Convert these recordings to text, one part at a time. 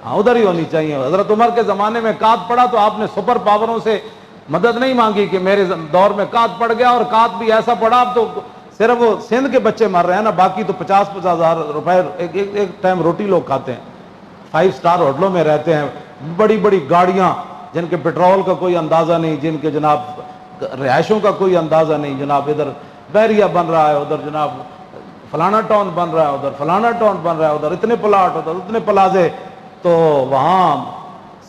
ہاں ادھر ہی ہونی چاہیے. حضرت عمر کے زمانے میں قحط پڑا تو آپ نے سپر پاوروں سے مدد نہیں مانگی کہ میرے دور میں قحط پڑ گیا, اور قحط بھی ایسا پڑا اب تو صرف وہ سندھ کے بچے مر رہے ہیں نا, باقی تو 50-50 ہزار روپے ایک ٹائم روٹی لوگ کھاتے ہیں, 5 اسٹار ہوٹلوں میں رہتے ہیں, بڑی بڑی گاڑیاں جن کے پیٹرول کا کوئی اندازہ نہیں, جن کے جناب رہائشوں کا کوئی اندازہ نہیں جناب. ادھر بحریہ بن رہا ہے, ادھر جناب فلانا ٹاؤن بن رہا ہے, ادھر فلانا ٹاؤن بن رہا ہے, ادھر اتنے پلاٹ, ادھر اتنے پلازے. تو وہاں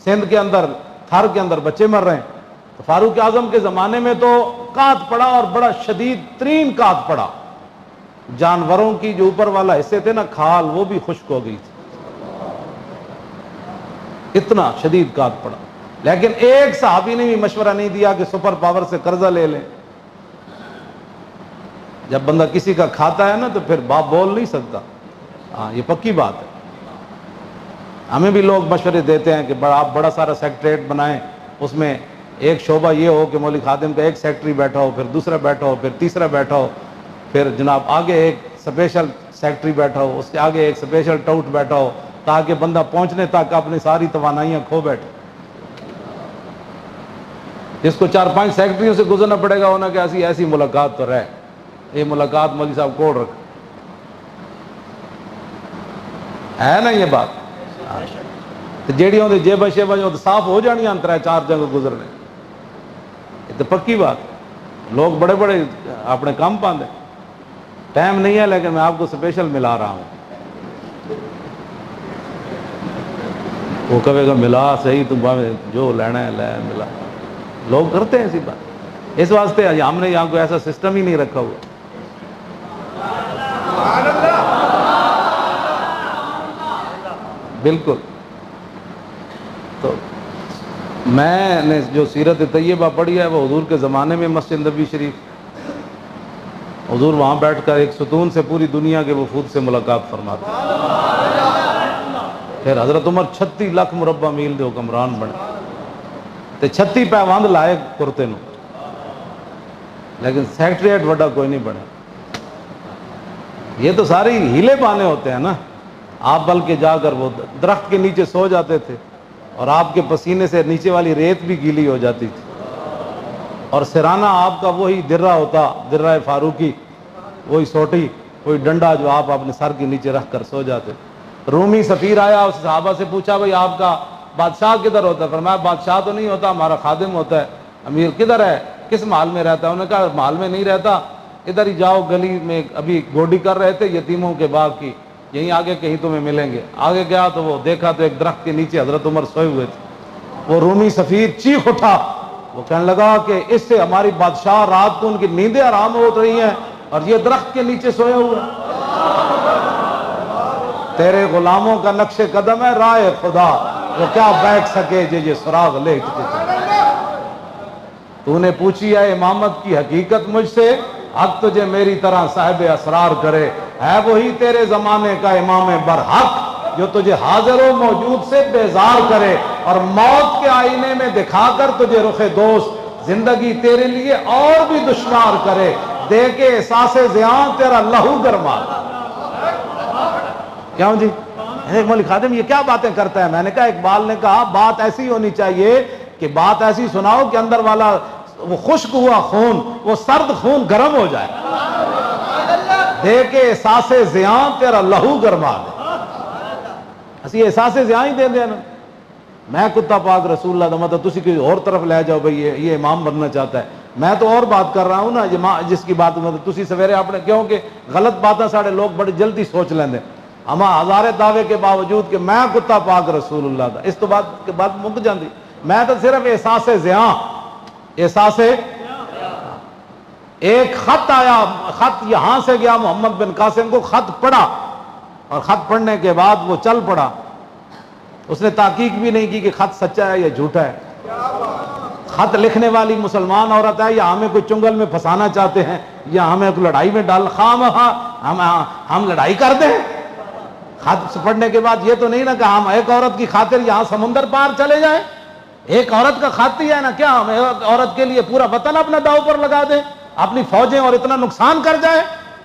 سندھ کے اندر تھر کے اندر بچے مر رہے ہیں. تو فاروق اعظم کے زمانے میں تو قحط پڑا, اور بڑا شدید ترین قحط پڑا. جانوروں کی جو اوپر والا حصے تھے نا, کھال, وہ بھی خشک ہو گئی تھی, اتنا شدید قحط پڑا. لیکن ایک صحابی نے بھی مشورہ نہیں دیا کہ سپر پاور سے قرضہ لے لیں. جب بندہ کسی کا کھاتا ہے نا تو پھر باپ بول نہیں سکتا. ہاں یہ پکی بات ہے. ہمیں بھی لوگ مشورے دیتے ہیں کہ آپ بڑا سارا سیکٹریٹ بنائیں, اس میں ایک شعبہ یہ ہو کہ مولوی خادم کا ایک سیکٹری بیٹھا ہو, پھر دوسرا بیٹھا ہو, پھر تیسرا بیٹھا ہو, پھر جناب آگے ایک اسپیشل سیکٹری بیٹھا ہو, اس کے آگے ایک اسپیشل ٹاؤٹ بیٹھا ہو, تاکہ بندہ پہنچنے تک اپنی ساری توانائیاں کھو بیٹھے. جس کو 4-5 سیکٹریوں سے گزرنا پڑے گا ہونا کہ ایسی ملاقات تو رہے, یہ ملاقات مولوی صاحب کوڑ رکھ ہے نا یہ بات. جیڑی ہوندی جیبا شیبا جو صاف ہو جانی انترا 4 جنگ گزرنے, یہ تو پکی بات. لوگ بڑے بڑے اپنے کام پاندے, ٹائم نہیں ہے لیکن میں آپ کو اسپیشل ملا رہا ہوں. وہ کہے گا ملا صحیح, تم جو لینا ہے لے, ملا. لوگ کرتے ہیں ایسی بات. اس واسطے ہم نے یہاں کو ایسا سسٹم ہی نہیں رکھا ہوا. بالکل. تو میں نے جو سیرت طیبہ پڑھی ہے وہ حضور کے زمانے میں مسجد نبی شریف, حضور وہاں بیٹھ کر ایک ستون سے پوری دنیا کے وفود سے ملاقات فرماتے. پھر حضرت عمر 36 لاکھ مربع میل دے حکمران بنے, تے 36 پیوند لائے کرتے نو, لیکن سیکٹریٹ وڈا کوئی نہیں بنے. یہ تو سارے ہیلے بانے ہوتے ہیں نا. آپ بلکہ جا کر وہ درخت کے نیچے سو جاتے تھے, اور آپ کے پسینے سے نیچے والی ریت بھی گیلی ہو جاتی تھی, اور سرانہ آپ کا وہی درہ ہوتا, درہ فاروقی, وہی سوٹی, وہی ڈنڈا جو آپ اپنے سر کے نیچے رکھ کر سو جاتے. رومی سفیر آیا, اس صحابہ سے پوچھا بھائی آپ کا بادشاہ کدھر ہوتا ہے؟ فرمایا بادشاہ تو نہیں ہوتا, ہمارا خادم ہوتا ہے. امیر کدھر ہے, کس محل میں رہتا ہے؟ انہوں نے کہا محل میں نہیں رہتا, ادھر ہی جاؤ, گلی میں ابھی گوڈی کر رہے تھے یتیموں کے باغ کی, یہیں آگے کہیں تمہیں ملیں گے. آگے گیا تو وہ دیکھا تو ایک درخت کے نیچے حضرت عمر سوئے ہوئے تھے. وہ رومی سفیر چیخ اٹھا, وہ کہنے لگا کہ اس سے ہماری بادشاہ رات کو ان کی نیندیں آرام ہو رہی ہیں, اور یہ درخت کے نیچے سوئے ہوئے. تیرے غلاموں کا نقش قدم ہے راہ خدا, وہ کیا بیٹھ سکے یہ سراغ لے کے. تو نے پوچھی ہے امامت کی حقیقت مجھ سے, حق تجھے میری طرح صاحب اسرار کرے. ہے وہی تیرے زمانے کا امام برحق جو تجھے حاضر و موجود سے بیزار کرے, اور موت کے آئینے میں دکھا کر تجھے رخ دوست زندگی تیرے لیے اور بھی دشوار کرے, دے کے احساس زیاں تیرا لہو گرما. کیوں جی مولوی خادم یہ کیا باتیں کرتا ہے؟ میں نے کہا اقبال نے کہا بات ایسی ہونی چاہیے کہ بات ایسی سناؤ کہ اندر والا وہ خشک ہوا خون, وہ سرد خون گرم ہو جائے, دے کے احساس زیاں تیرا لہو گرما دے. اسی احساس زیاں ہی دے دینا. میں کتا پاک رسول اللہ دا مطلب تسی کوئی اور طرف لے جاؤ بھئی یہ امام بننا چاہتا ہے, میں تو اور بات کر رہا ہوں نا جس کی بات مطلب تسی سویرے اپنے, کیونکہ غلط باتیں ساڑھے لوگ بڑی جلدی سوچ لیندے. ہم ہزارے دعوے کے باوجود کہ میں کتا پاک رسول اللہ دا, اس تو بعد کے بعد مک جاندی. میں تو صرف احساس زیاں, احساس ایک خط آیا, خط یہاں سے گیا محمد بن قاسم کو, خط پڑھا, اور خط پڑھنے کے بعد وہ چل پڑا. اس نے تحقیق بھی نہیں کی کہ خط سچا ہے یا جھوٹا ہے. خط لکھنے والی مسلمان عورت ہے, یا ہمیں کوئی چنگل میں پھنسانا چاہتے ہیں, یا ہمیں کوئی لڑائی میں ڈال ہم لڑائی کر دیں. خط پڑھنے کے بعد یہ تو نہیں نا کہ ہم ایک عورت کی خاطر یہاں سمندر پار چلے جائیں. ایک عورت کا خط ہی ہے نا, کیا ہم ایک عورت کے لیے پورا وطن اپنا داؤ پر لگا دیں, اپنی فوجیں اور اتنا نقصان کر جائے؟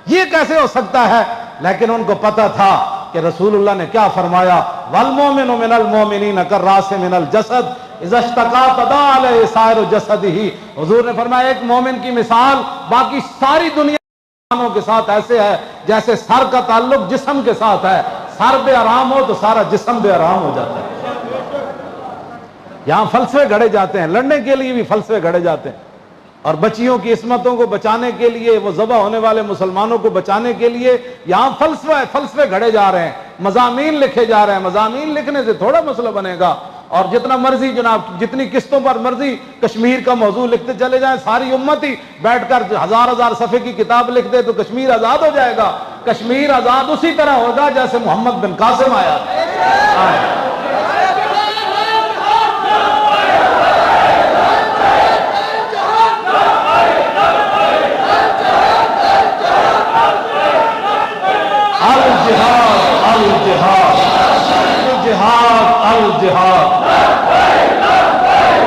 یہ کیسے ہو سکتا ہے؟ لیکن ان کو پتہ تھا کہ رسول اللہ نے کیا فرمایا، والمومن من المومنین کالراس من الجسد اذا اشتکا تداعی علیہ سائر جسدہ۔ حضور نے فرمایا ایک مومن کی مثال باقی ساری دنیا کے ساتھ ایسے ہے جیسے سر کا تعلق جسم کے ساتھ ہے، سر بے آرام ہو تو سارا جسم بے آرام ہو جاتا ہے۔ یہاں فلسفے گھڑے جاتے ہیں، لڑنے کے لیے بھی فلسفے گھڑے جاتے ہیں، اور بچیوں کی عصمتوں کو بچانے کے لیے، وہ ذبح ہونے والے مسلمانوں کو بچانے کے لیے یہاں فلسفے گھڑے جا رہے ہیں، مضامین لکھے جا رہے ہیں۔ مضامین لکھنے سے تھوڑا مسئلہ بنے گا، اور جتنا مرضی جناب جتنی قسطوں پر مرضی کشمیر کا موضوع لکھتے چلے جائیں، ساری امت ہی بیٹھ کر ہزار صفحے کی کتاب لکھ دے تو کشمیر آزاد ہو جائے گا۔ کشمیر آزاد اسی طرح ہوگا جیسے محمد بن قاسم آیا۔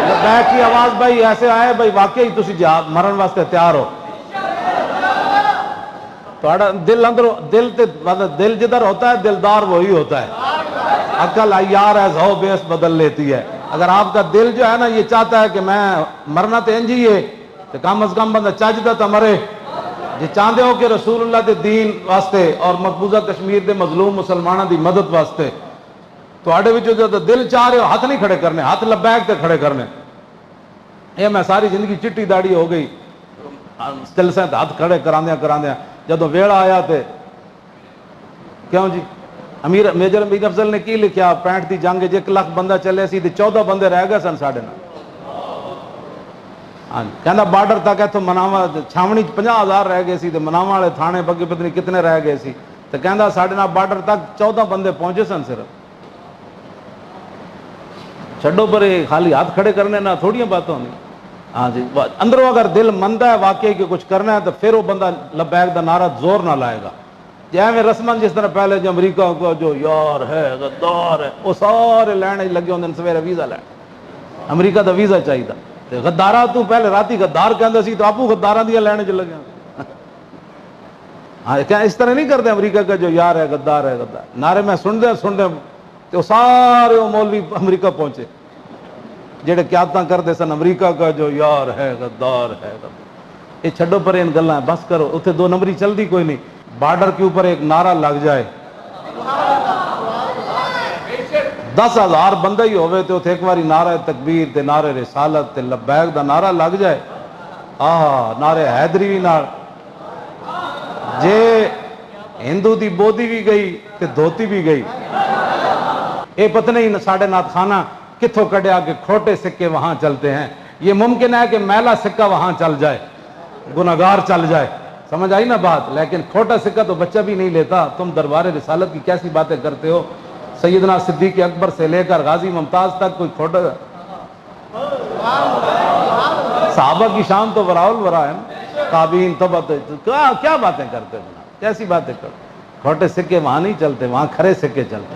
لبیک کی آواز بھائی ایسے آئے بھائی واقعی تسی جہاد مرن واسطے تیار ہو، تھوڑا دل اندر دل جدھر ہوتا ہے دلدار وہی ہوتا ہے، عقل عیار ہے زو بیس بدل لیتی ہے۔ اگر آپ کا دل جو ہے نا یہ چاہتا ہے کہ میں مرنا تو انج ہی ہے تو کم از کم بندہ چاہتا تو مرے۔ جی چاہتے ہو کہ رسول اللہ دے دین واسطے اور مقبوضہ کشمیر دے مظلوم مسلمانوں دی مدد واسطے تواڈے وچوں جدوں دل چاہ رہے ہو ہاتھ نہیں کھڑے کرنے، ہاتھ لبیک تے کھڑے کرنے۔ یہ میں ساری زندگی چٹی داڑھی ہو گئی جلسے ہاتھ کھڑے کراندیاں جدوں ویڑا آیا تے کیوں جی میجر امیر افضل نے کی لکھیا 65 دی جنگ 1 لاکھ بندہ چلے سی تے 14 بندے رہ گئے سن ساڈے نال۔ کہنا بارڈر تک اتوں مناوا چھاونی 50,000 رہ گئے سی تے مناوا والے تھانے بگے پتہ نہیں کتنے رہ گئے سی تے کہندا ساڈے نال بارڈر تک 14 بندے پہنچے سن صرف۔ چھڈو پر خالی ہاتھ کھڑے کرنے نہ تھوڑیاں باتیں ہوندی۔ ہاں جی اندروں اگر دل مندا ہے واقعی کہ کچھ کرنا ہے تو پھر وہ بندہ لبیک دا نعرہ زور نہ لائے گا۔ جیویں رسمن جس طرح پہلے جو امریکہ کو جو یار ہے غدار ہے وہ سارے لینے لگے ہوندے سویرے ویزا لین، امریکہ دا ویزا چاہیے تے غدارا تو پہلے راتی غدار کہندا سی تو آپو غداراں دی لینے چ لگے۔ ہاں کیا اس طرح نہیں کرتے امریکہ کا جو یار ہے غدار نعرے میں سنتے تو سارے وہ مولوی امریکہ پہنچے جڑے قیادتاں کرتے سن امریکہ کا جو یار ہے غدار ہے۔ یہ چھڈو پر ان گلاں بس کرو، اتنے 2 نمبری چلتی کوئی نہیں۔ بارڈر کے اوپر ایک نعرہ لگ جائے 10,000 بندہ ہی ہوئے تو ایک باری نعرہ تکبیر تے نعرہ رسالت تے لبیک دا نعرہ لگ جائے، نعرہ حیدری بھی نال جے ہندو دی بودی بھی گئی تے دھوتی بھی گئی۔ اے پتہ نہیں ساڑھے نات خانہ کتھوں کڑیا کہ کھوٹے سکے وہاں چلتے ہیں، یہ ممکن ہے کہ میلا سکہ وہاں چل جائے، گناہگار چل جائے، سمجھ آئی نا بات؟ لیکن کھوٹا سکہ تو بچہ بھی نہیں لیتا۔ تم دربار رسالت کی کیسی باتیں کرتے ہو؟ سیدنا صدیق اکبر سے لے کر غازی ممتاز تک کوئی کھوٹا صحابہ کی شان تو وراء الورا ہے نا، تابعین تبع کیا باتیں کرتے ہو؟ کیسی باتیں کرتے؟ کھوٹے سکے وہاں نہیں چلتے، وہاں کھرے سکے چلتے۔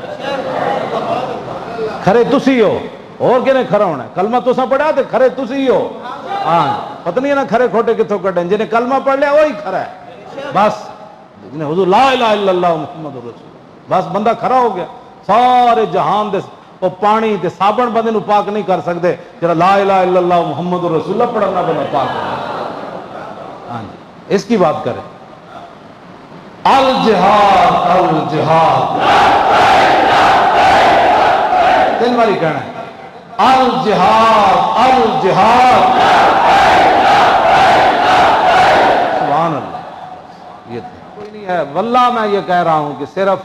کھرے تسی ہو اور کہنے کھرا ہونا ہے، کلمہ تسا پڑھا تو کھرے تسی ہو۔ ہاں پتہ نہیں ہے نا کھرے کھوٹے کتوں کٹیں، جنہیں کلمہ پڑھ لیا وہی کھرا ہے بس، جنہیں حضور لا الہ الا اللہ محمد رسول بس بندہ کھرا ہو گیا۔ سارے جہان دے وہ پانی تے صابن بندے نو پاک نہیں کر سکتے جڑا لا الہ الا اللہ محمد رسول اللہ پڑھنا بندہ پاک ہے۔ ہاں جی اس کی بات کریں۔ الجہاد الجہاد 3 باری کہنا ہے، الجہاد الجہاد سبحان اللہ۔ یہ کوئی نہیں ہے واللہ میں یہ کہہ رہا ہوں کہ صرف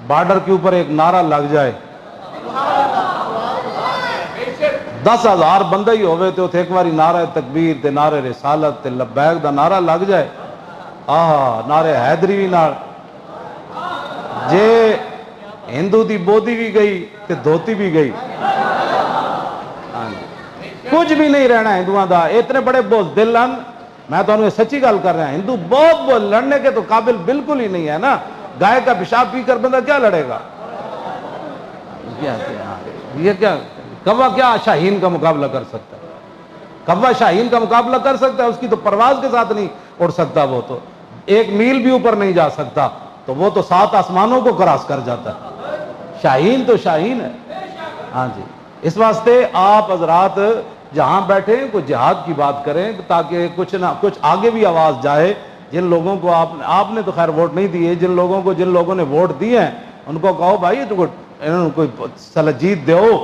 بارڈر کے اوپر ایک نعرہ لگ جائے 10,000 بندہ ہی ہوئے تو ایک باری نعرہ تکبیر تے نعرہ رسالت تے لبیک دا نعرہ لگ جائے، نعرہ حیدری بھی نال جے ہندو دی بودی بھی گئی تے دھوتی بھی گئی، کچھ بھی نہیں رہنا ہندوؤں دا۔ اتنے بڑے بزدل ہیں، میں تو انہیں سچی گل کر رہا ہوں، ہندو بہت لڑنے کے تو قابل بالکل ہی نہیں ہے نا۔ گائے کا پیشاب پی کر بندہ کیا لڑے گا؟ یہ کیا کوا کیا شاہین کا مقابلہ کر سکتا ہے؟ کوا شاہین کا مقابلہ کر سکتا ہے؟ اس کی تو پرواز کے ساتھ نہیں اڑ سکتا، وہ تو 1 میل بھی اوپر نہیں جا سکتا۔ تو وہ تو 7 آسمانوں کو کراس کر جاتا ہے، شاہین تو شاہین ہے۔ ہاں جی، اس واسطے آپ حضرات جہاں بیٹھیں کوئی جہاد کی بات کریں تاکہ کچھ نہ کچھ آگے بھی آواز جائے۔ جن لوگوں کو آپ نے تو خیر ووٹ نہیں دیے، جن لوگوں نے ووٹ دیے ہیں ان کو کہو بھائی تو انہوں نے کوئی سلجید دیو،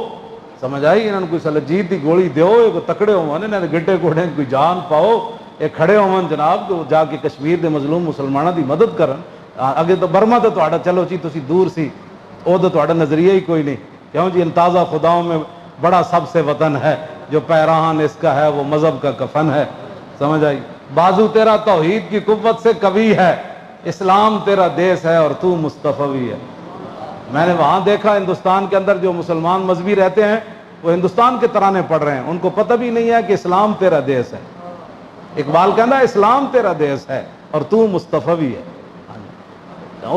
سمجھ آئی، انہوں نے کوئی سلجید دی گولی دیو، یہ تکڑے ہونے نہ گڈے گوڑے کوئی جان پاؤ، یہ کھڑے ہون جناب تو جا کے کشمیر دے مظلوم مسلمانوں دی مدد کرن۔ اگے تو برما تو تہاڈا چلو جی تسی دور سی، وہ تو تہاڈا نظریہ ہی کوئی نہیں، کیوں جی ان تازہ خداؤں میں بڑا سب سے وطن ہے، جو پیراہن اس کا ہے وہ مذہب کا کفن ہے، سمجھ آئی۔ بازو تیرا توحید کی قوت سے قوی ہے، اسلام تیرا دیس ہے اور تو مصطفی ہے۔ میں نے وہاں دیکھا ہندوستان کے اندر جو مسلمان مذہبی رہتے ہیں وہ ہندوستان کے ترانے پڑھ رہے ہیں، ان کو پتہ بھی نہیں ہے کہ اسلام تیرا دیس ہے۔ اقبال کہنا اسلام تیرا دیس ہے اور تو مصطفی ہے۔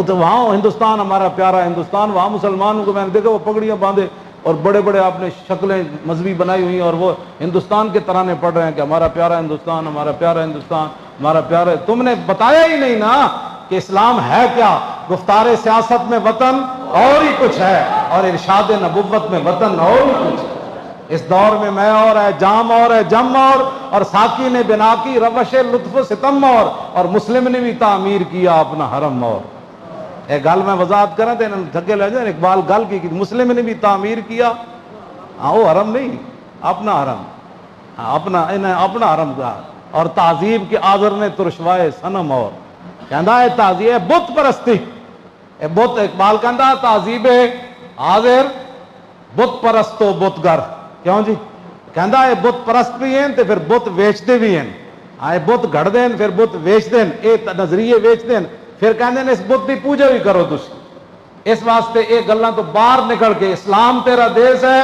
تو وہاں ہندوستان ہمارا پیارا ہندوستان، وہاں مسلمانوں کو میں نے دیکھا وہ پگڑیاں باندھے اور بڑے بڑے آپ نے شکلیں مذہبی بنائی ہوئی ہیں اور وہ ہندوستان کے ترانے پڑھ رہے ہیں کہ ہمارا پیارا ہندوستان، ہمارا پیارا ہندوستان، ہمارا پیارا۔ تم نے بتایا ہی نہیں نا کہ اسلام ہے کیا۔ گفتار سیاست میں وطن اور ہی کچھ ہے اور ارشاد نبوت میں وطن اور ہی کچھ ہے۔ اس دور میں میں اور ہے، جام اور ہے، جم اور ساکی نے بنا کی روش لطف و ستم اور مسلم نے بھی تعمیر کیا اپنا حرم اور۔ ایک گل میں وضاحت کریں تو انہوں تھکے لے جائیں، اقبال گل کی مسلم نے بھی تعمیر کیا، ہاں وہ حرم نہیں، اپنا حرم، اپنا حرم کا، اور تعظیم کے آذر نے ترشوائے صنم اور کہندا ہے تعظیم بت پرستی، بت اقبال کہندا تعظیم آذر بت پرستو بتگر، کیوں جی کہندا ہے بت پرست بھی ہیں تے پھر بت ویچتے بھی ہیں، آئے بت گھڑ دیں پھر بت ویچ دیں، اے نظریے ویچ دیں، پھر کہندے نے اس بت کی پوجا بھی کرو تسی۔ اس واسطے یہ گلاں تو باہر نکل کے اسلام تیرا دیس ہے،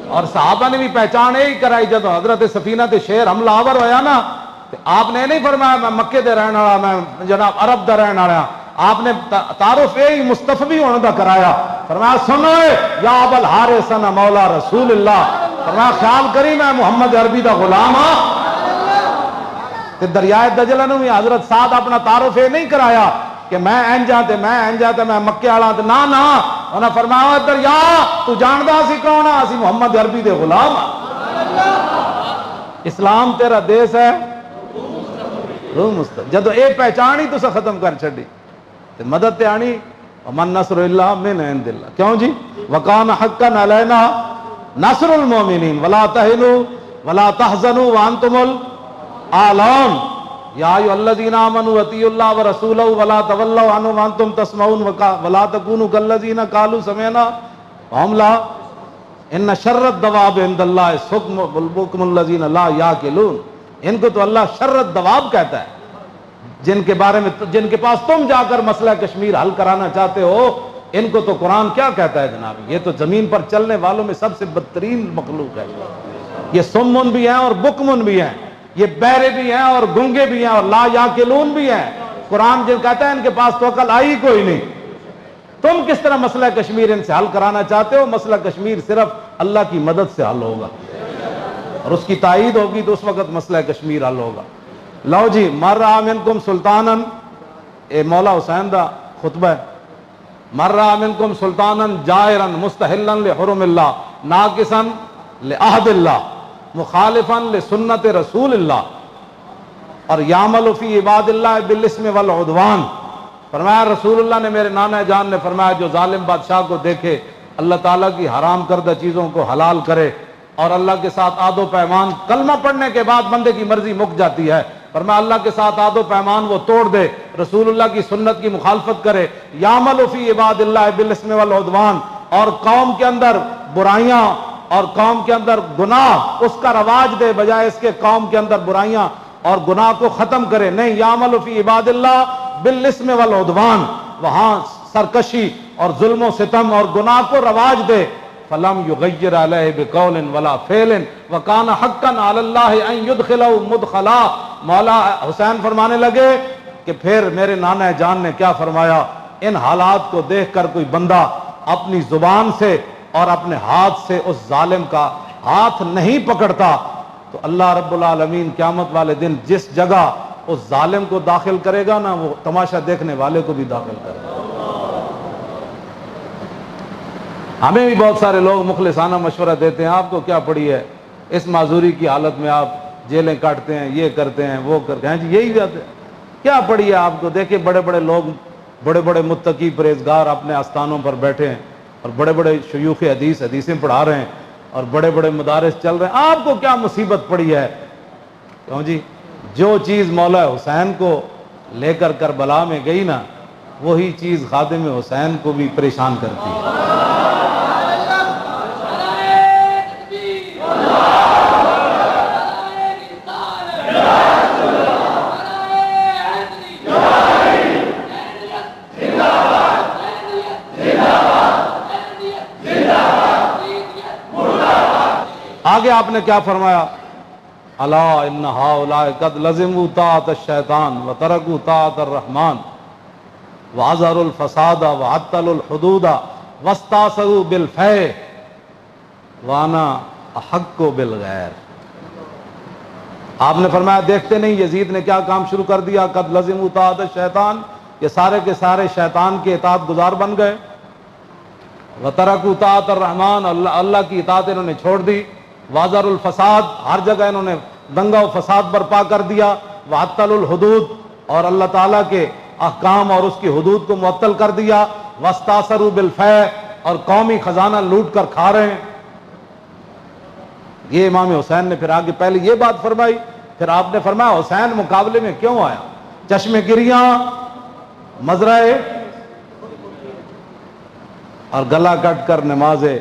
اور صحابہ نے بھی پہچان یہی کرائی جب حضرت سفینہ تے شیر حملہ آور ہویا نا، آپ نے نہیں فرمایا میں مکے دے رہن والا، میں جناب عرب دا رہن والا، آپ نے تعارف یہی مصطفی ہونے دا کرایا، فرمایا سنو یا ابا الحارث انا مولا رسول اللہ، فرمایا خیال کری میں محمد عربی دا غلام ہاں۔ تے دریائے دجلہ نے بھی حضرت سعد اپنا تعارف یہ نہیں کرایا کہ میں اینجا تے میں مکے والا تے نہ انہوں نے فرمایا دریا تو جاندا سی کون ہے، اسی محمد عربی دے غلام ہاں۔ اسلام تیرا دیس ہے، روح مستقبل، جدو اے پہچان ہی تسا ختم کر چھڑی تے مدد تے آنی ومن نصر اللہ من عند اللہ، کیوں جی وکان حقا علینا نصر المومنین ولا تہنوا ولا تحزنوا وانتم الاعلون یا ایھا الذین آمنوا اطیعوا اللہ ورسولہ ولا تولوا عنہ وانتم تسمعون ولا تکونوا کالذین قالوا سمعنا وهم لا ان شر الدواب عند اللہ الصم والبکم الذین لا یعقلون، ان کو تو اللہ شر الدواب کہتا ہے، جن کے بارے میں جن کے پاس تم جا کر مسئلہ کشمیر حل کرانا چاہتے ہو، ان کو تو قرآن کیا کہتا ہے جناب، یہ تو زمین پر چلنے والوں میں سب سے بدترین مخلوق ہے، یہ سمن بھی ہیں اور بکمن بھی ہیں، یہ بہرے بھی ہیں اور گنگے بھی ہیں اور لا یعقلون بھی ہیں۔ قرآن جن کہتا ہے ان کے پاس تو عقل آئی کوئی نہیں، تم کس طرح مسئلہ کشمیر ان سے حل کرانا چاہتے ہو؟ مسئلہ کشمیر صرف اللہ کی مدد سے حل ہوگا اور اس کی تائید ہوگی تو اس وقت مسئلہ کشمیر حل ہوگا۔ لو جی مر رہا منکم سلطانا، اے مولا حسین دا خطبہ ہے، مر رہا منکم سلطانا جائرا مستحلا لحرم اللہ ناقصا لعہد اللہ مخالفا لسنت رسول اللہ اور یعمل فی عباد اللہ بالاسم والعدوان، فرمایا رسول اللہ نے میرے نانا جان نے فرمایا جو ظالم بادشاہ کو دیکھے اللہ تعالیٰ کی حرام کردہ چیزوں کو حلال کرے اور اللہ کے ساتھ عہد و پیمان، کلمہ پڑھنے کے بعد بندے کی مرضی مک جاتی ہے، فرمایا اللہ کے ساتھ عہد و پیمان وہ توڑ دے، رسول اللہ کی سنت کی مخالفت کرے، یعمل فی عباد اللہ بالاسم والعدوان، اور قوم کے اندر برائیاں اور قوم کے اندر گناہ اس کا رواج دے بجائے اس کے قوم کے اندر برائیاں اور گناہ کو ختم کرے، نہیں یعمل فی عباد اللہ بالاسم والعدوان، وہاں سرکشی اور ظلم و ستم اور گناہ کو رواج دے، فلم یغیر علیہ بقول ولا فعل وکان حقا علی اللہ ان یدخلہ مدخلا۔ مولا حسین فرمانے لگے کہ پھر میرے نانا جان نے کیا فرمایا، ان حالات کو دیکھ کر کوئی بندہ اپنی زبان سے اور اپنے ہاتھ سے اس ظالم کا ہاتھ نہیں پکڑتا تو اللہ رب العالمین قیامت والے دن جس جگہ اس ظالم کو داخل کرے گا نہ وہ تماشا دیکھنے والے کو بھی داخل کرے گا۔ ہمیں بھی بہت سارے لوگ مخلصانہ مشورہ دیتے ہیں، آپ کو کیا پڑی ہے، اس معذوری کی حالت میں آپ جیلیں کاٹتے ہیں، یہ کرتے ہیں، وہ کرتے ہیں، جی یہی بات ہے، کیا پڑی ہے آپ کو؟ دیکھیں بڑے بڑے لوگ، بڑے بڑے متقی پرہیزگار اپنے آستانوں پر بیٹھے ہیں، اور بڑے بڑے شیوخ حدیث حدیثیں پڑھا رہے ہیں، اور بڑے بڑے مدارس چل رہے ہیں، آپ کو کیا مصیبت پڑی ہے؟ کیوں جی؟ جو چیز مولا حسین کو لے کر کربلا میں گئی نا، وہی چیز خادم حسین کو بھی پریشان کرتی ہے۔ آگے آپ نے کیا فرمایا؟ الا ان ہؤلاء قد لزموا طاعۃ الشیطان وترکوا طاعۃ الرحمن واظہروا الفساد وعطلوا الحدود واستأثروا بالفیء وانا احق بالغیر۔ آپ نے فرمایا دیکھتے نہیں یزید نے کیا کام شروع کر دیا؟ قد لزموا طاعۃ الشیطان، یہ سارے کے سارے شیطان کے اطاعت گزار بن گئے، وترکوا طاعۃ الرحمن، اللہ کی اطاعت انہوں نے چھوڑ دی، واظہروا الفساد، ہر جگہ انہوں نے دنگا و فساد برپا کر دیا، وعطلوا الحدود، اور اللہ تعالیٰ کے احکام اور اس کی حدود کو معطل کر دیا، واستأثروا بالفیء، اور قومی خزانہ لوٹ کر کھا رہے ہیں۔ یہ امام حسین نے پھر آگے پہلے یہ بات فرمائی، پھر آپ نے فرمایا حسین مقابلے میں کیوں آیا؟ چشم گریاں، مزرعے اور گلا کٹ کر نمازے،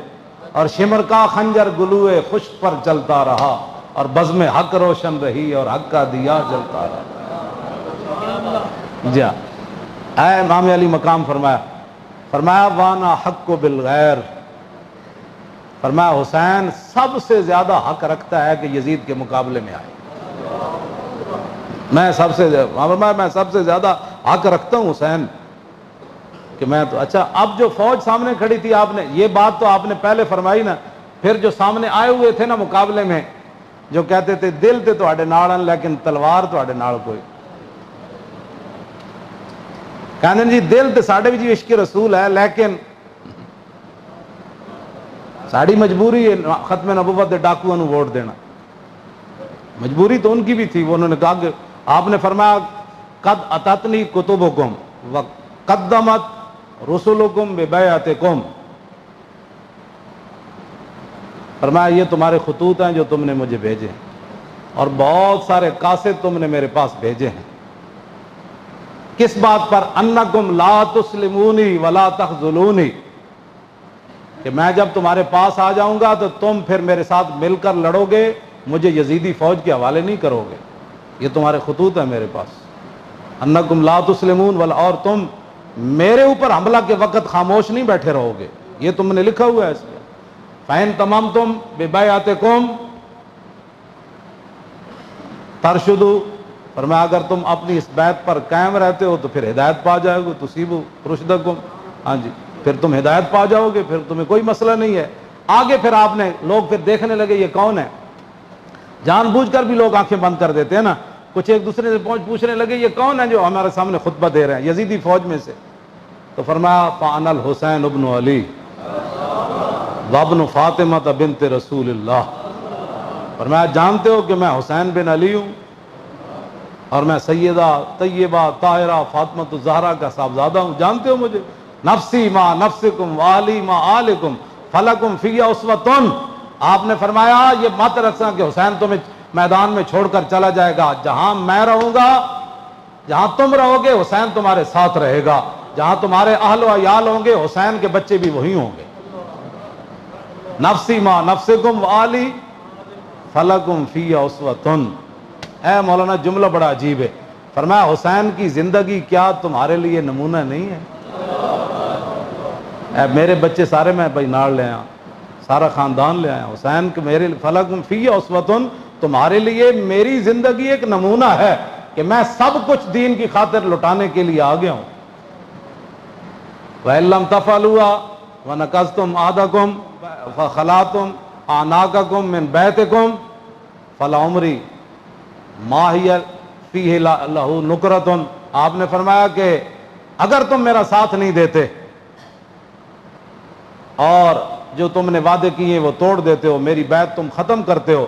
اور شمر کا خنجر گلوئے خشک پر چلتا رہا، اور بزم حق روشن رہی اور حق کا دیا جلتا رہا۔ جی اے امام علی مقام فرمایا وانا حق بالغیر، فرمایا حسین سب سے زیادہ حق رکھتا ہے کہ یزید کے مقابلے میں آئے۔ میں سب سے زیادہ حق رکھتا ہوں حسین کہ میں تو اچھا، اب جو فوج سامنے کھڑی تھی، آپ نے یہ بات تو آپ نے پہلے فرمائی نا، پھر جو سامنے آئے ہوئے تھے نا مقابلے میں، جو کہتے تھے دل تے تواڈے نال لیکن تلوار تواڈے نال کوئی، کہنے جی دل تے ساڈے بھی جی عشق رسول ہے، لیکن ساڑی مجبوری ہے ختم نبوت دے ڈاکوؤں نو ووٹ دینا، مجبوری تو ان کی بھی تھی۔ وہ انہوں نے کہا کہ آپ نے فرمایا قد اتتنی کتبکم وقدمت رسلکم ببیعتکم، فرمایا یہ تمہارے خطوط ہیں جو تم نے مجھے بھیجے، اور بہت سارے قاصد تم نے میرے پاس بھیجے ہیں، کس بات پر؟ انکم لا تسلمونی ولا تخذلونی، کہ میں جب تمہارے پاس آ جاؤں گا تو تم پھر میرے ساتھ مل کر لڑو گے، مجھے یزیدی فوج کے حوالے نہیں کرو گے، یہ تمہارے خطوط ہیں میرے پاس، انکم لا تسلمون ولا، اور تم میرے اوپر حملہ کے وقت خاموش نہیں بیٹھے رہو گے، یہ تم نے لکھا ہوا ہے اس میں۔ فَإِن تَمَمْتُمْ بِبَيْعَتِكُمْ تَرْشُدُوا، فرمایا اگر تم اپنی اس بیعت پر قائم رہتے ہو تو پھر ہدایت پا جاؤ گے، تُصِيبُوا رُشْدَكُمْ، ہاں جی پھر تم ہدایت پا جاؤ گے، پھر تمہیں کوئی مسئلہ نہیں ہے۔ آگے پھر آپ نے لوگ پھر دیکھنے لگے یہ کون ہے، جان بوجھ کر بھی لوگ آنکھیں بند کر دیتے ہیں نا، کچھ ایک دوسرے سے پوچھنے لگے یہ کون ہے جو ہمارے سامنے خطبہ دے رہے ہیں یزیدی فوج میں سے، تو فرمایا فَأَنَا الْحُسَيْنُ ابْنُ عَلِي وَابْنُ فَاطِمَةَ بِنْتِ رسول اللہ، فرمایا جانتے ہو کہ میں حسین بن علی ہوں، اور میں سیدہ طیبہ طاہرہ فاطمہ الزہرا کا صاحبزادہ ہوں، جانتے ہو مجھے؟ نفسی ما نفسکم والی ما آلکم فلکم فی اسوۃ، آپ نے فرمایا یہ مت رکھنا کہ حسین تمہیں میدان میں چھوڑ کر چلا جائے گا، جہاں میں رہوں گا، جہاں تم رہو گے حسین تمہارے ساتھ رہے گا، جہاں تمہارے اہل و عیال ہوں گے حسین کے بچے بھی وہی ہوں گے۔ نفسی ما نفسکم والی فلکم فی اسوۃ، اے مولانا جملہ بڑا عجیب ہے، فرمایا حسین کی زندگی کیا تمہارے لیے نمونہ نہیں ہے؟ اے میرے بچے سارے میں بھائی نال لے آیا، سارا خاندان لے آیا، حسین کے میرے فلکم فی اسوۃ، تمہارے لیے میری زندگی ایک نمونہ ہے کہ میں سب کچھ دین کی خاطر لٹانے کے لیے آ گیا ہوں۔ وَإِن لَّمْ تَفْعَلُوا وَنَقَضْتُمْ عَهْدَكُمْ فَخَلَعْتُمْ أَعْنَاقَكُمْ مِنْ بَيْتِكُمْ فَلَعُمْرِي مَا هِيَ فیہ لہ نکرتن، آپ نے فرمایا کہ اگر تم میرا ساتھ نہیں دیتے اور جو تم نے وعدے کیے وہ توڑ دیتے ہو، میری بیعت تم ختم کرتے ہو،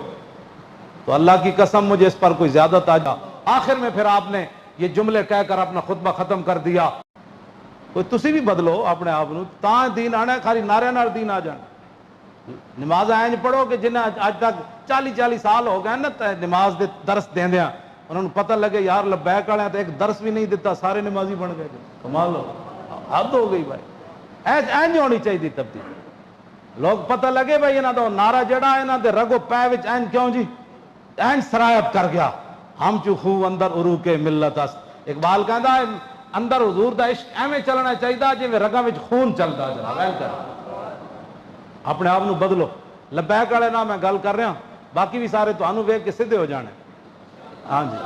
تو اللہ کی قسم مجھے اس پر کوئی زیادت آ جا۔ آخر میں پھر آپ نے یہ جملے کہہ کر اپنا خطبہ ختم کر دیا۔ کوئی تسی بھی بدلو اپنے آپ نو، تاں دین آنا ہے، خالی نعرے نال دین آ جانا۔ نماز اینج پڑھو کہ جنہیں اج تک 40 سال ہو گئے نا نماز دے درس دیندیاں، انہوں نے پتہ لگے یار لبیک والے تو ایک درس بھی نہیں دیتا، سارے نمازی بن گئے۔ کمال ہو، حد ہو گئی بھائی، اینج ہونی چاہیے تبدیلی۔ لوگ پتہ لگے بھائی انہاں دا نعرہ جڑا انہاں دے رگو پے وچ اینج کیوں جی اینج سرایت کر گیا، ہم چو خو اندر عروق ملت است۔ اقبال کہندا ہے اندر حضور دا عشق ایویں چلنا چاہیے جویں رگاں وچ خون چلدا جناب، اینج کر اپنے آپ نو بدلو۔ لبیک والے نہ میں گل کر رہا، باقی بھی سارے تانوں ویکھ کے سیدھے ہو جانے۔ ہاں جی،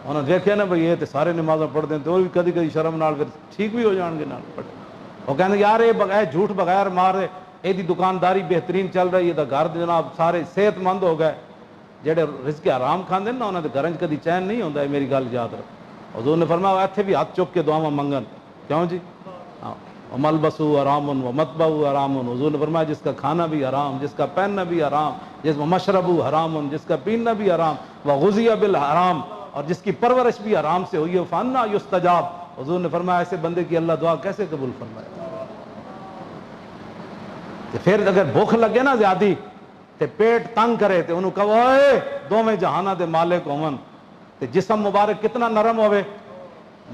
انہوں نے دیکھیا نا بھئی یہ تے سارے نمازاں پڑھ دیں تے وہ بھی کدی کدی شرم نال پھر ٹھیک بھی ہو جان گے نال پڑھ۔ وہ کہندے یار یہ بغیر جھوٹ بغیر مارے یہ دی دکانداری بہترین چل رہی ہے، دا گھر جناب سارے صحت مند ہو گئے۔ جڑے رزق حرام کھاندے نا انہاں دے گھراں وچ کدی چین نہیں ہوندا، میری گل یاد رکھ۔ حضور نے فرمایا ایتھے بھی ہاتھ چک کے دعاواں منگن، کیوں جی؟ وملبسو حرام ومطبعو حرام، حضور نے فرمایا جس کا کھانا بھی حرام، جس کا پہننا بھی حرام، جس میں مشربو حرام، جس کا پینا بھی حرام، وغذی بالحرام، اور جس کی پرورش بھی حرام سے ہوئی ہے، فانا یستجاب، حضور نے فرمایا ایسے بندے کی اللہ دعا کیسے قبول فرمائے؟ پھر اگر بھوک لگے نا زیادی تے پیٹ تنگ کرے تے انہوں کہو اے دوویں جہاناں دے مالک ہون، تے جسم مبارک کتنا نرم ہوئے،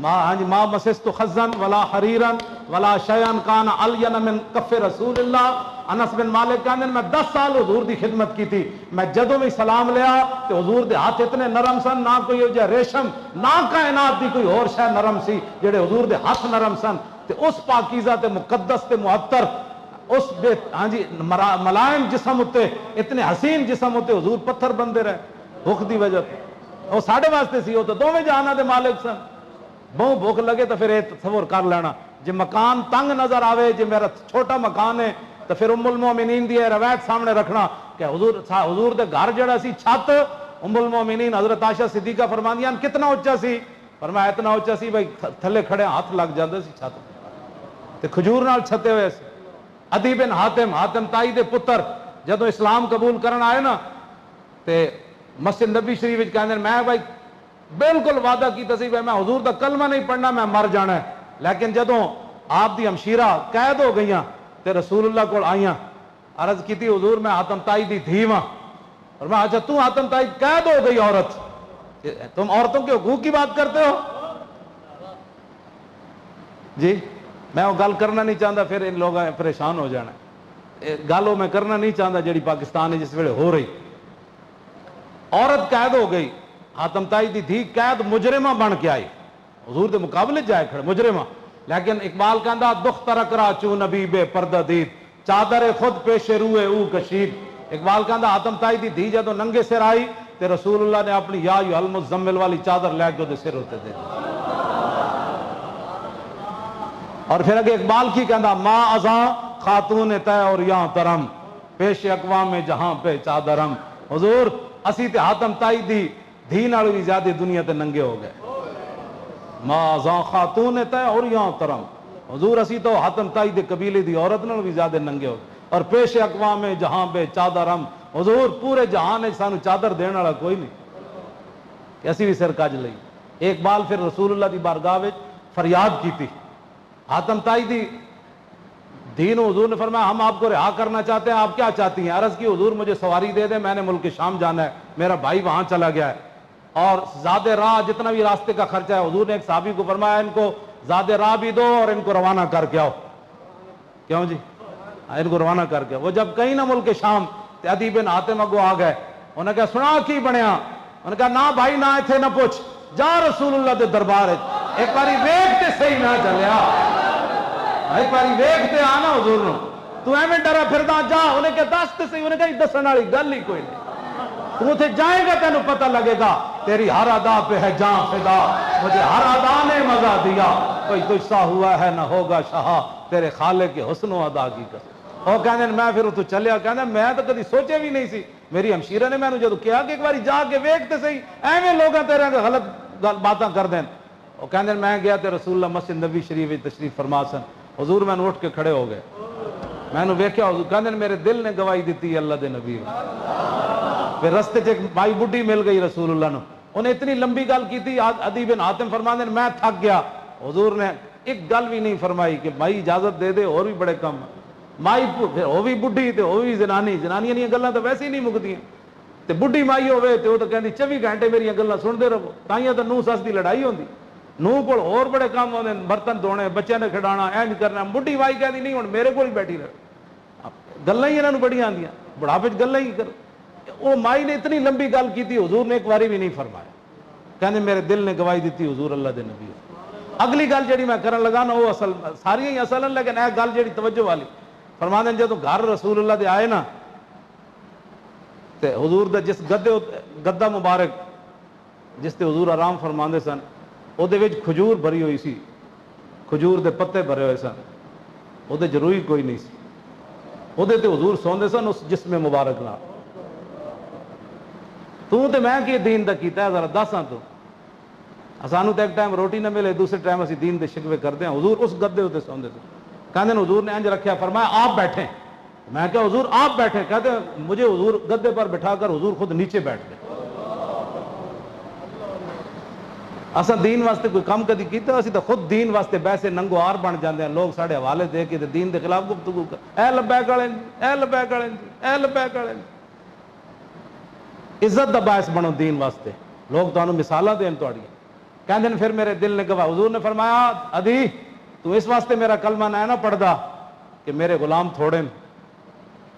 ما مسست خزن ولا حریرن ولا شیئن کان الین من کف رسول اللہ۔ انس بن مالک کہندے میں 10 سال حضور دی خدمت کی تھی، میں جدوں بھی سلام لیا تے حضور دے ہاتھ اتنے نرم سن، نہ کوئی جا ریشم نہ کائنات دی کوئی اور شے نرم سی جڑے حضور دے ہاتھ نرم سن۔ تے اس پاکیزہ تے مقدس تے معطر اس بے ہاں جی ملائم جسم ہوتے، اتنے حسین جسم ہوتے، حضور پتھر بندے رہے بھوک دی وجہ تے۔ وہ ساڑھے واسطے سی، وہ تو دوویں جہاناں دے مالک سن۔ بہت بھوک لگے تو پھر یہ تصور کر لینا، جی مکان تنگ نظر آوے، جی میرا چھوٹا مکان ہے تو پھر ام المومنین دی روایت سامنے رکھنا کہ حضور دے گھر جڑا سی چھت، ام المومنین حضرت عائشہ صدیقہ فرماندیاں کتنا اونچا سی؟ فرمایا اتنا اونچا سی بھائی تھلے کھڑے ہاتھ لگ جاندے سی چھت تے کھجور نال چھتے ہوئے سی۔ عدی بن حاتم تائی دے پتر جدوں اسلام قبول کرن آئے نا تے مسجد نبی شریف وچ کہندے میں بھائی بالکل وعدہ کیتا سی میں حضور دا کلمہ نہیں پڑھنا، میں مر جانا ہے، لیکن جدوں آپ دی ہمشیرہ قید ہو گئیاں تے رسول اللہ کو آئیاں، عرض کی تھی حضور میں حاتم تائی دی دھی ہاں، اور میں اچھا تو حاتم تائی قید ہو گئی عورت، تم عورتوں کے حقوق کی بات کرتے ہو؟ جی میں وہ گل کرنا نہیں چاہتا، پھر ان لوگ پریشان ہو جانا، گل وہ میں کرنا نہیں چاہتا جیڑی پاکستان ہے جس ویلے ہو رہی۔ عورت قید ہو گئی، حاتم تائی دی دھی قید مجرمہ بن کے آئی، حضور دے مقابلے جائے کھڑے مجرمہ، لیکن اقبال کہندا دخ ترک را چون نبی بے پردہ دید، چادر خود پیش روئے او کشید۔ اقبال کہندا حاتم تائی دی دھی جدوں ننگے سر آئی تے رسول اللہ نے اپنی یا ایھا المزمل والی چادر لے کے دے سر ہوتے دے دی۔ اور پھر اگے اقبال کی کہندا ما ازاں خاتون طے اور یاں ترم، پیش اقوام جہاں پہ چادرم۔ حضور اسی تے حاتم تائی دی دھی نال بھی زیادہ دنیا تے ننگے ہو گئے، ما ازاں خاتون طے اور یاں ترم، حضور اسی تو حاتم تائی دے قبیلے دی عورت نال بھی زیادہ ننگے ہو گئے، اور پیش اقوام جہاں پہ چادرم، حضور پورے جہان وچ سانو چادر دین والا کوئی نہیں کہ اسی بھی سر کج لئی۔ ایک بال پھر رسول اللہ دی بارگاہ وچ فریاد کیتی، حاتم تائی دی دین حضور نے فرمایا ہم آپ کو رہا کرنا چاہتے ہیں، آپ کیا چاہتی ہیں؟ عرض کی حضور مجھے سواری دے دیں، میں نے ملک شام جانا ہے، میرا بھائی وہاں چلا گیا ہے، اور زیادہ راہ جتنا بھی راستے کا خرچہ ہے، حضور نے ایک صحابی کو فرمایا ان کو زیادہ راہ بھی دو اور ان کو روانہ کر کے آؤ۔ کیوں جی؟ ان کو روانہ کر کے، وہ جب کہیں نہ ملک شام تے عدی بن حاتم اگو آ گئے، انہوں نے کہا سنا کی بنیا؟ انہوں نے کہا نہ بھائی نہ ایتھے نہ پوچھ، جا رسول اللہ دے دربار ایک باری ویکھ تے صحیح نہ چلیا، ایک باری ویکھ تے آنا حضور نو، تو ایویں ڈرا پھردا جا۔ انہیں کہا دس تے صحیح، انہیں کہا دسن والی گل ہی کوئی نہیں، تو اتنے جائے گا تینوں پتہ لگے گا، تیری ہر ادا پہ ہے جاں فدا، مجھے ہر ادا نے مزہ دیا، کوئی تجھ سا ہوا ہے نہ ہوگا شہا، تیرے خالق کے حسن و ادا کی قسم۔ وہ کہنے میں پھر تو چلیا، کہنے میں تو کدی سوچے بھی نہیں سی میری ہمشیرہ نے میں جدو کیا کہ ایک باری جا کے ویکھتے صحیح ایویں لوگاں تیرے غلط باتاں کر دین. وہ کہندے میں گیا تے رسول اللہ مسجد نبی شریف وچ تشریف فرما سن. حضور میں اٹھ کے کھڑے ہو گئے, میں نے ویکھیا حضور کہندے میرے دل نے گواہی دیتی اللہ دے نبی. پھر رستے چ ایک بھائی بڈھی مل گئی رسول اللہ نو, انہیں اتنی لمبی گل کی تھی. عدی بن حاتم فرماندے میں تھک گیا, حضور نے ایک گل بھی نہیں فرمائی کہ بھائی اجازت دے دے اور بھی بڑے کم. مائی پھر وہ بھی بڈھی تے وہ بھی زنانی, زنانیاں دی گلاں تو ویسے ہی نہیں مکدیاں. تے بڈھی مائی ہوے تے وہ تو کہندی 24 گھنٹے میری گلاں سنتے رہو. تائیاں تو نوح سس دی لڑائی ہوندی, نوح کول اور بڑے کام ہوندے, برتن دھونے, بچیاں نے کھڈانا, اینج کرنا. بڈھی مائی کہندی نہیں ہن میرے کول ہی بیٹھی رہ. گلاں ہی انہاں نوں بڑیاں آندیاں, بڑھاپے وچ گلاں ہی کر. وہ مائی نے اتنی لمبی گل کی تھی, حضور نے ایک باری بھی نہیں فرمایا. کہندے میرے دل نے گواہی دیتی حضور اللہ دے نبی. اگلی گل جڑی میں کرن لگا نا وہ اصل ساری ہی اصل ہیں, لیکن اے گل جڑی توجہ والی فرماندے جدوں گھر رسول اللہ دے آئے نا تے حضور دا جس گدا مبارک جس تے حضور آرام فرماندے سن او دے وچ کھجور بھری ہوئی سی, کھجور دے پتے بھرے ہوئے سن, او دے روئی کوئی نہیں سی. او دے تے حضور سوندے سن اس جسم مبارک نال. تو تے میں کہ دین دا کیتا ہے ذرا دساں تو. سانو تو ایک ٹائم روٹی نہ ملے, دوسرے ٹائم اسی دین دے شکوے کرتے ہیں. حضور اس گدے تے سوندے تھے. کہندے حضور نے انج رکھیا, فرمایا آپ بیٹھیں. میں کہا حضور آپ بیٹھیں. کہتے ہیں مجھے حضور گدے پر بٹھا کر حضور خود نیچے بیٹھ گئے. اساں دین واسطے کوئی کام کدی کیتا, اسی تو خود دین واسطے بیسے ننگو آر بن جاندے ہیں. لوگ ساڈے حوالے دے کے دین دے خلاف گفتگو کر, اے لبیک والے, اے لبیک والے, اے لبیک والے. عزت دا باعث بنو دین واسطے. لوگ تانوں مثالاں دین تہاڈیاں. کہندے نے پھر میرے دل نے گواہ. حضور نے فرمایا ادی تو اس واسطے میرا کلمہ نہ پڑھدا کہ میرے غلام تھوڑے,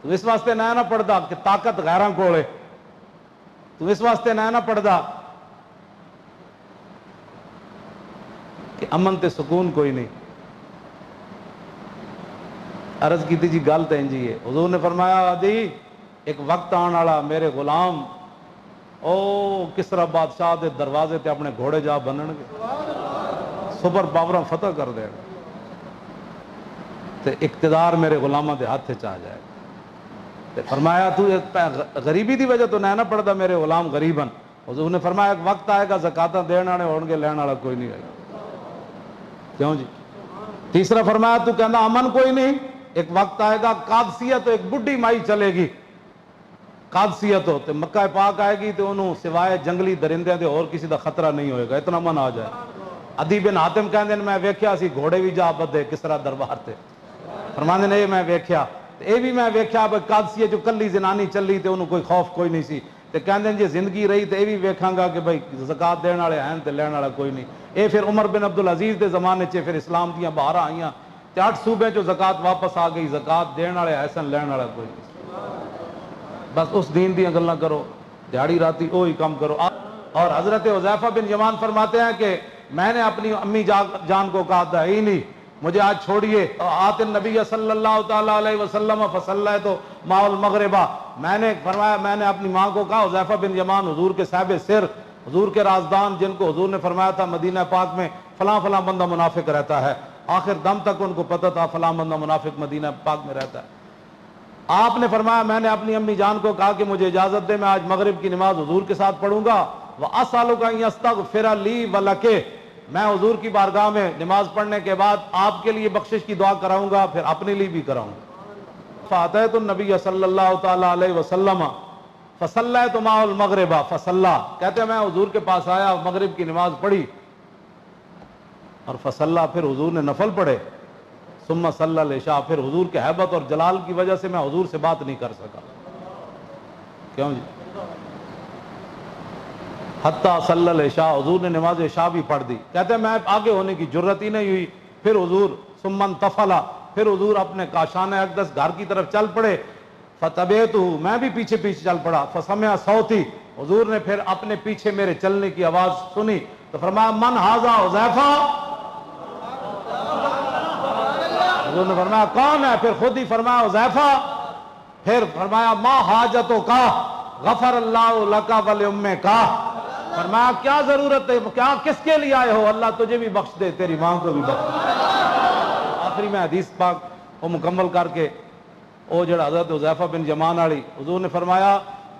تو اس واسطے نہ پڑھدا کہ طاقت غیراں کول ہے, تو اس واسطے نہ پڑھدا کہ امن تے سکون کوئی نہیں. عرض کی تھی جی گل تے انجی ہے. حضور نے فرمایا ادی ایک وقت آن والا میرے غلام او کسرا بادشاہ دے دروازے تے اپنے گھوڑے جا بنن گے, سپر پاوراں فتح کر دے گا, تے اقتدار میرے غلاماں دے ہاتھ چ آ جائے گا. تے فرمایا تو غریبی دی وجہ تو نہ پڑھدا میرے غلام غریبن. حضور نے فرمایا ایک وقت آئے گا زکاتاں دین والے ہون گے, لین والا کوئی نہیں رہے گا. کیوں جی؟ تیسرا فرمایا تو کہنا امن کوئی نہیں, ایک وقت آئے گا قادسیہ تو ایک بڈھی مائی چلے گی, قادسیت ہو تے مکہ پاک آئے گی تو انہوں سوائے جنگلی درندے دے اور کسی دا خطرہ نہیں ہوئے گا, اتنا من آ جائے. عدی بن حاتم کہندے میں ویکھیا سی گھوڑے بھی جا بدے کسرا دربار تے. فرماندے نے یہ میں ویکھیا, اے بھی میں ویکھیا بھئی قادسیہ جو کلی زنانی چلی تے انہوں کوئی خوف کوئی نہیں سی. تے کہندے جے زندگی رہی تے اے بھی ویکھاں گا کہ بھئی زکات دین والے ہیں تے لین والا کوئی نہیں. اے پھر عمر بن عبدالعزیز دے زمانے چ پھر اسلام دیاں بہاراں آئیاں تے 8 صوبے جو زکات واپس آ گئی, زکات دین والے ایسن لین والا کوئی نہیں. بس اس دین دیاں گلاں کرو, دیہڑی راتی وہی کام کرو. اور حضرت حذیفہ بن یمان فرماتے ہیں کہ میں نے اپنی امی جان کو کہا تھا ہی نہیں مجھے آج چھوڑیے, آت النبی صلی اللہ تعالیٰ علیہ وسلم فصلیت مع المغربہ. میں نے فرمایا میں نے اپنی ماں کو کہا, حذیفہ بن یمان حضور کے صاحب سر, حضور کے رازدان, جن کو حضور نے فرمایا تھا مدینہ پاک میں فلاں فلاں بندہ منافق رہتا ہے, آخر دم تک ان کو پتہ تھا فلاں بندہ منافق مدینہ پاک میں رہتا ہے. آپ نے فرمایا میں نے اپنی امی جان کو کہا کہ مجھے اجازت دے, میں آج مغرب کی نماز حضور کے ساتھ پڑھوں گا. وَأَسْأَلُكَ أَن يَسْتَغْفِرَ لِي وَلَكَ, میں حضور کی بارگاہ میں نماز پڑھنے کے بعد آپ کے لیے بخشش کی دعا کراؤں گا, پھر اپنے لیے بھی کراؤں گا. فَأَتَيْتُ النَّبِيَّ صلی اللہ تعالیٰ علیہ وسلم فَصَلَّيْتُ مَعَهُ الْمَغْرِبَ فَصَلَّى. کہتے ہیں میں حضور کے پاس آیا, مغرب کی نماز پڑھی اور فصلہ, پھر حضور نے نفل پڑھے. ثم صلی العشاء, پھر حضور کے ہیبت اور جلال کی وجہ سے میں حضور سے بات نہیں کر سکا. کیوں جی؟ حتیٰ صلی العشاء, حضور نے نماز عشاء بھی پڑھ دی. کہتے ہیں میں آگے ہونے کی جرت ہی نہیں ہوئی. پھر حضور ثم انتفلا, پھر حضور اپنے کاشان اقدس گھر کی طرف چل پڑے. فتبعتہ, میں بھی پیچھے پیچھے چل پڑا. فسمع صوتی, حضور نے پھر اپنے پیچھے میرے چلنے کی آواز سنی تو فرمایا من ھذا حذیفہ. حضور نے فرمایا کون ہے؟ پھر خود ہی فرمایا حذیفہ. پھر فرمایا ما حاجتک غفر اللہ لک ولأمک. فرمایا کیا ضرورت ہے, کیا کس کے لیے آئے ہو, اللہ تجھے بھی بخش دے تیری ماں کو بھی بخش دے. آخری میں حدیث پاک وہ مکمل کر کے وہ جڑا حضرت حذیفہ بن یمان والی, حضور نے فرمایا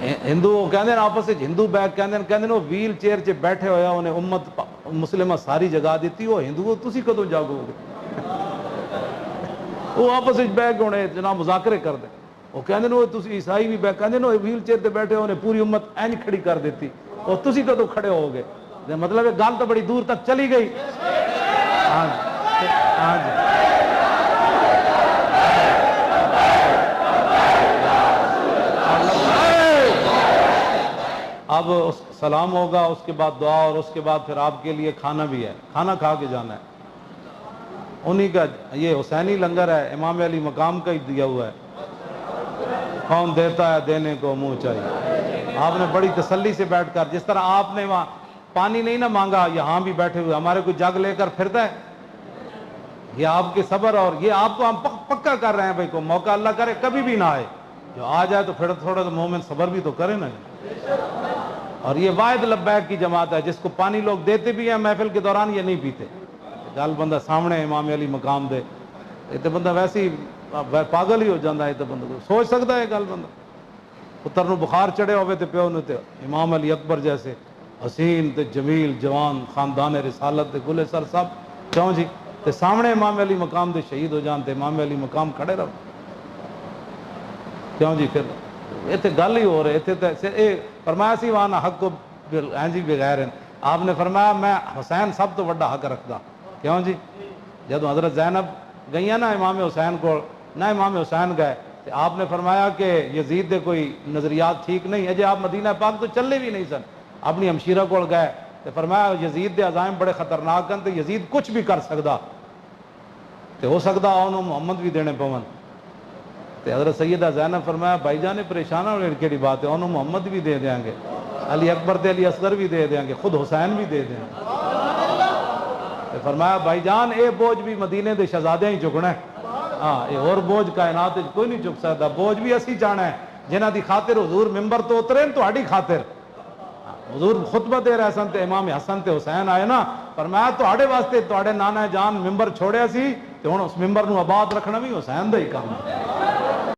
ہندو کہندے آپس وچ ہندو بیگ کہندے وہ ویل چیئر 'ਚ بیٹھے ہویا انہیں امت مسلمہ ساری جگہ دیتی، وہ ہندو تسی کدوں جاگو گے؟ وہ آپس وچ بیٹھ ہونے جناب مذاکرے کر دیں، وہ کہندے وہ تسی عیسائی بھی بیٹھ کہندے ویل چیئر تے بیٹھے ہونے پوری امت اینج کھڑی کر دیتی، اور تسی کدوں کھڑے ہو گے؟ مطلب ہے گل تو بڑی دور تک چلی گئی۔ ہاں جی ہاں جی اب سلام ہوگا، اس کے بعد دعا، اور اس کے بعد پھر آپ کے لیے کھانا بھی ہے، کھانا کھا کے جانا ہے۔ انہی کا یہ حسینی لنگر ہے، امام علی مقام کا ہی دیا ہوا ہے، کون دیتا ہے دینے کو منہ چاہیے۔ آپ نے بڑی تسلی سے بیٹھ کر، جس طرح آپ نے وہاں پانی نہیں نہ مانگا، یہاں بھی بیٹھے ہوئے ہمارے کوئی جگ لے کر پھرتا ہے؟ یہ آپ کے صبر، اور یہ آپ کو ہم پکا کر رہے ہیں بھائی کو موقع اللہ کرے کبھی بھی نہ آئے، جو آ جائے تو پھر تھوڑا تو مومن صبر بھی تو کرے نا۔ اور یہ واحد لبیک کی جماعت ہے جس کو پانی لوگ دیتے بھی ہیں محفل کے دوران، یہ نہیں پیتے۔ گل بندہ سامنے امام علی مقام دے، یہ تو بندہ ویسے ہی پاگل ہی ہو جاتا ہے، تو بندہ سوچ سکتا ہے گل بندہ پتر نو بخار چڑھے ہوئے تے پیو نے تے امام علی اکبر جیسے حسین تے جمیل جوان خاندان رسالت تے گلے سر سب کیوں جی تے سامنے امام علی مقام دے شہید ہو جان تے امام علی مقام کھڑے رہو کیوں جی؟ پھر اتنے گل ہی ہو رہے اتنے فرمایا سی وہاں حق کو جی بغیر، آپ نے فرمایا میں حسین سب تو بڑا حق رکھدا کیوں جی؟ جب حضرت زینب گئیاں نا امام حسین کو، نہ امام حسین گئے، آپ نے فرمایا کہ یزید دے کوئی نظریات ٹھیک نہیں ہے جی، آپ مدینہ پاک تو چلے بھی نہیں سن، اپنی ہمشیرہ کو گئے تو فرمایا یزید دے عزائم بڑے خطرناک ہیں، تو یزید کچھ بھی کر سکدا، تو ہو سکتا انہوں محمد بھی دینے پون، تو حضرت سیدہ زینب فرمایا بھائی جان پریشان ہونے کی بات ہے، انہوں محمد بھی دے دیں گے، علی اکبر تے علی اصغر بھی دے دیں گے، خود حسین بھی دے دیں گے۔ تو فرمایا بھائی جان اے بوجھ بھی مدینے دے شہزادے ہی چکنا ہے، ہاں یہ اور بوجھ کائنات کوئی نہیں چک سکتا، بوجھ بھی اسی جانا ہے جنہ دی خاطر حضور ممبر تو اترے تو ہاڑی خاطر حضور خطبہ دے رہے سن تے امام حسن تے حسین آئے نا، فرمایا تو ہاڑے واسطے تو ہاڑے نانا جان ممبر چھوڑیا سی، تے ہن اس ممبر نو آباد رکھنا بھی حسین دا ہی کام ہے۔